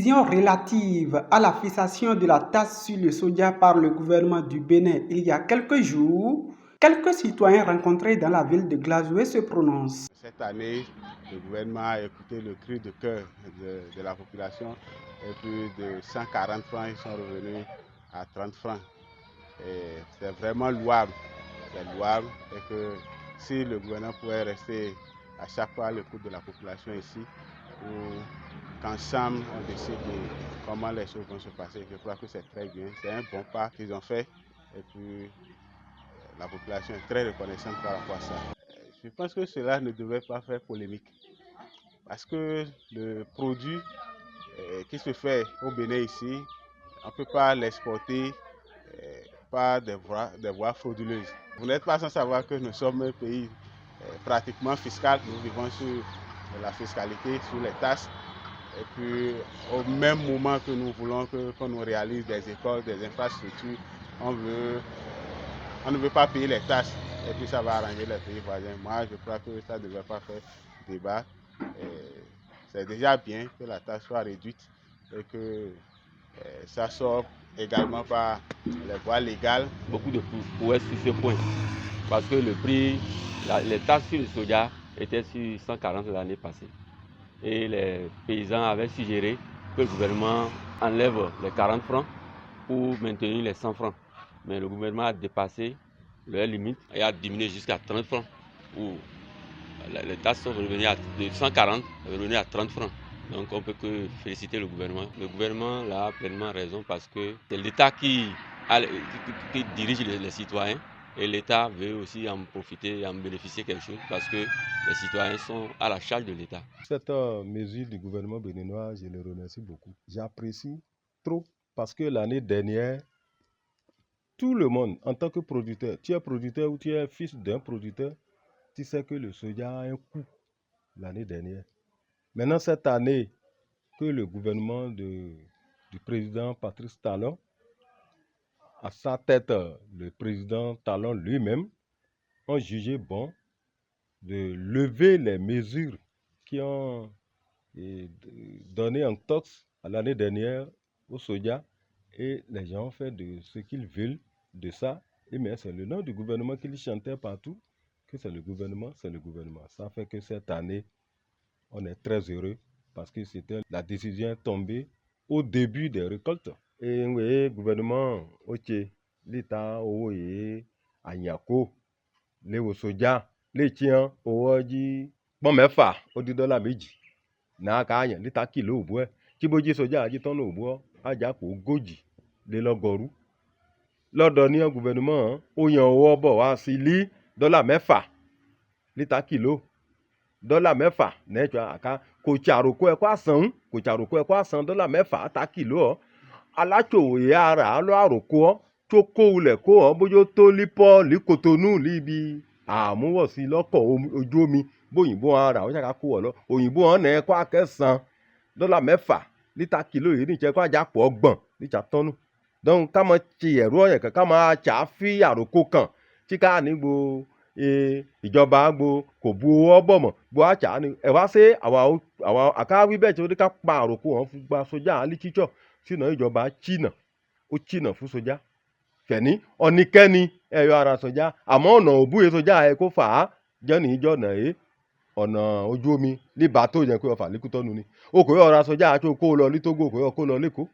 décision relative à la fixation de la taxe sur le soja par le gouvernement du Bénin il y a quelques jours, quelques citoyens rencontrés dans la ville de Glazoué se prononcent. Cette année, le gouvernement a écouté le cri de cœur de la population et plus de 140 francs, ils sont revenus à 30 francs. Et c'est vraiment louable. C'est louable et que si le gouvernement pouvait rester à chaque fois à l'écoute de la population ici, ou qu'ensemble on décide de comment les choses vont se passer, je crois que c'est très bien. C'est un bon pas qu'ils ont fait et puis la population est très reconnaissante par rapport à ça. Je pense que cela ne devrait pas faire polémique parce que le produit qui se fait au Bénin ici, on ne peut pas l'exporter par des voies frauduleuses. Vous n'êtes pas sans savoir que nous sommes un pays pratiquement fiscal. Nous vivons sur la fiscalité, sur les taxes. Et puis, au même moment que nous voulons qu'on nous réalise des écoles, des infrastructures, on ne veut pas payer les taxes. Et puis, ça va arranger les pays voisins. Moi, je crois que ça ne devrait pas faire débat. C'est déjà bien que la taxe soit réduite et que ça sort également par les voies légales. Beaucoup de prouesses sur ce point, parce que le prix, les taxes sur le soja étaient sur 140 l'année passée. Et les paysans avaient suggéré que le gouvernement enlève les 40 francs pour maintenir les 100 francs. Mais le gouvernement a dépassé leur limite et a diminué jusqu'à 30 francs. Où les taxes sont revenues de 140 revenues à 30 francs. Donc on ne peut que féliciter le gouvernement. Le gouvernement là, a pleinement raison parce que c'est l'État qui dirige les citoyens et l'État veut aussi en profiter et en bénéficier quelque chose parce que les citoyens sont à la charge de l'État. Cette mesure du gouvernement béninois, je le remercie beaucoup. J'apprécie trop parce que l'année dernière, tout le monde, en tant que producteur, tu es producteur ou tu es fils d'un producteur, tu sais que le soja a un coût l'année dernière. Maintenant, cette année, que le gouvernement du président Patrice Talon, à sa tête, le président Talon lui-même, ont jugé bon de lever les mesures qui ont donné un tox à l'année dernière au soja et les gens ont fait de ce qu'ils veulent de ça. Et mais c'est le nom du gouvernement qu'ils chantaient partout, que c'est le gouvernement, c'est le gouvernement. Ça fait que cette année, on est très heureux parce que c'était la décision tombée au début des récoltes. Et oui, gouvernement, ok, l'État, oui, Anyako, les soja, les tiens, oui, bon, mais fa, au $1 méjì. N'aka anya lita kilo ubwe chiboji soja aji ton ubwo aja po ogójì lé lọ́gọ́rùn lọ́dọ̀ ní gouvernement ó yan owó bọ̀ wá sí lí $6 lita kilo $6 nẹ́jọ àká kò tsàròkó ẹ̀kọ́ àsán kò tsàròkó ẹ̀kọ́ àsán $6 ta kilo ọ́ alátsòwò yẹ ara lọ́ àròkó ọ́ tó kówó lẹ̀ kó ọ́ bójú tó lípọ́ líkotonu líbi àmúwọ̀sí lọ́kọ̀ ojú omi bóyìnbó ara ó ṣàkà kó wọ̀ lọ òyìnbó wọn nà ẹ̀kọ́ akẹ́sàn $6 lítà kìló yìí níjẹ́ kó ajá pọ̀ ọgbọ̀n níjà tọ́nu dọ́n ká mọ̀ ti ẹ̀rọ ọ̀yàn kan ká mọ̀ àtsà fi àròkó kan tí ká nígbò ìjọba gbo kò bu owó bọ̀ mọ̀ gbo àtsà ni ẹ̀ wá sí àwọn àkáwí bẹ́ẹ̀ tí ó dé ká pa àròkó wọn fún gba sójà alítsítsọ̀ sínú ìjọba chínà fún sójà fẹ̀ní ọ̀nìkẹ́ni ẹ̀yọ ara sójà àmọ́ ọ̀nà òbúye sójà ẹ̀ kó fà á jẹ́ni ìjọ nà é ọ̀nà ojú omi ní bàtó yẹn kó ọfà líkútọ́nu ni o kò yọ ọ̀rọ̀ aṣọjá àti okó lọ ní Tógò kò yọ kó lọ lẹ́kọ̀ọ́.